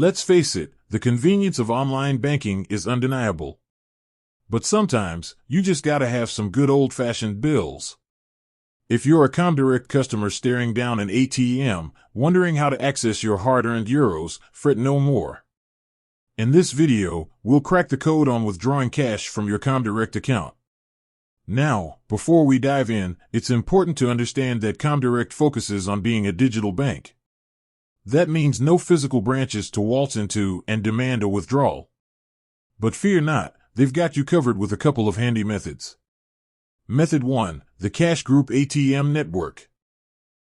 Let's face it, the convenience of online banking is undeniable. But sometimes, you just gotta have some good old-fashioned bills. If you're a comdirect customer staring down an ATM, wondering how to access your hard-earned euros, fret no more. In this video, we'll crack the code on withdrawing cash from your comdirect account. Now, before we dive in, it's important to understand that comdirect focuses on being a digital bank. That means no physical branches to waltz into and demand a withdrawal. But fear not, they've got you covered with a couple of handy methods. Method 1. The Cash Group ATM Network.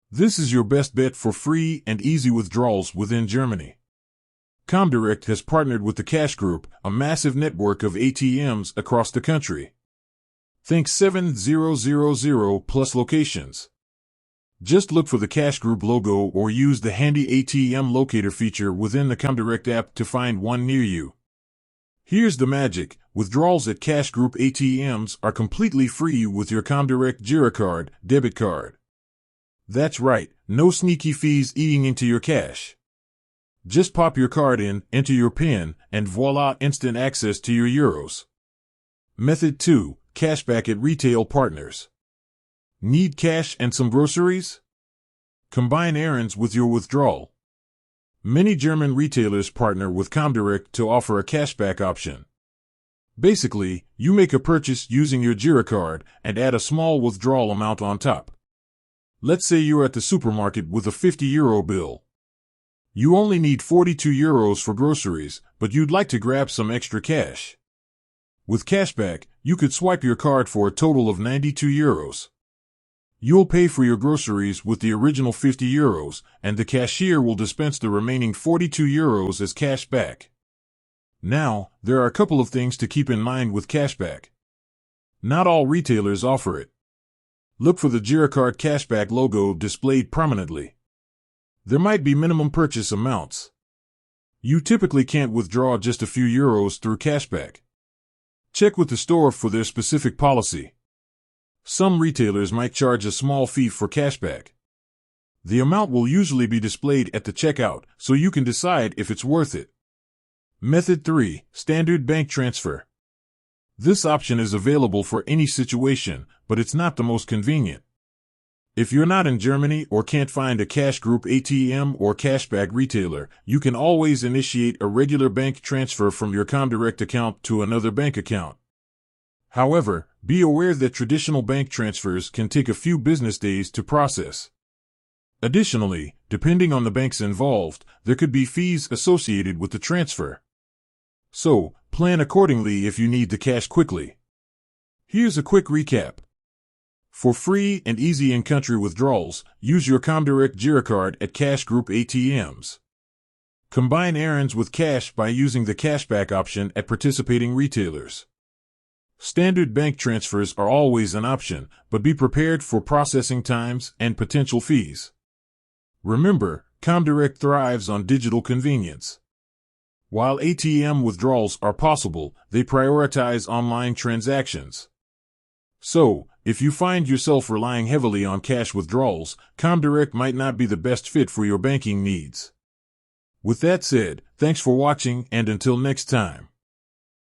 This is your best bet for free and easy withdrawals within Germany. comdirect has partnered with the Cash Group, a massive network of ATMs across the country. Think 7,000 plus locations. Just look for the Cash Group logo or use the handy ATM locator feature within the comdirect app to find one near you. Here's the magic. Withdrawals at Cash Group ATMs are completely free with your comdirect Girocard debit card. That's right, no sneaky fees eating into your cash. Just pop your card in, enter your PIN, and voila, instant access to your euros. Method 2. Cashback at retail partners. Need cash and some groceries? Combine errands with your withdrawal. Many German retailers partner with comdirect to offer a cashback option. Basically, you make a purchase using your Girocard and add a small withdrawal amount on top. Let's say you're at the supermarket with a €50 bill. You only need 42 euros for groceries, but you'd like to grab some extra cash. With cashback, you could swipe your card for a total of 92 euros. You'll pay for your groceries with the original 50 euros, and the cashier will dispense the remaining 42 euros as cash back. Now, there are a couple of things to keep in mind with cashback. Not all retailers offer it. Look for the Girocard cashback logo displayed prominently. There might be minimum purchase amounts. You typically can't withdraw just a few euros through cashback. Check with the store for their specific policy. Some retailers might charge a small fee for cashback. The amount will usually be displayed at the checkout, so you can decide if it's worth it. Method 3. Standard bank transfer. This option is available for any situation, but it's not the most convenient. If you're not in Germany or can't find a Cash Group ATM or cashback retailer, you can always initiate a regular bank transfer from your comdirect account to another bank account. However, be aware that traditional bank transfers can take a few business days to process. Additionally, depending on the banks involved, there could be fees associated with the transfer. So, plan accordingly if you need the cash quickly. Here's a quick recap. For free and easy in-country withdrawals, use your comdirect Girocard at Cash Group ATMs. Combine errands with cash by using the cashback option at participating retailers. Standard bank transfers are always an option, but be prepared for processing times and potential fees. Remember, comdirect thrives on digital convenience. While ATM withdrawals are possible, they prioritize online transactions. So, if you find yourself relying heavily on cash withdrawals, comdirect might not be the best fit for your banking needs. With that said, thanks for watching, and until next time.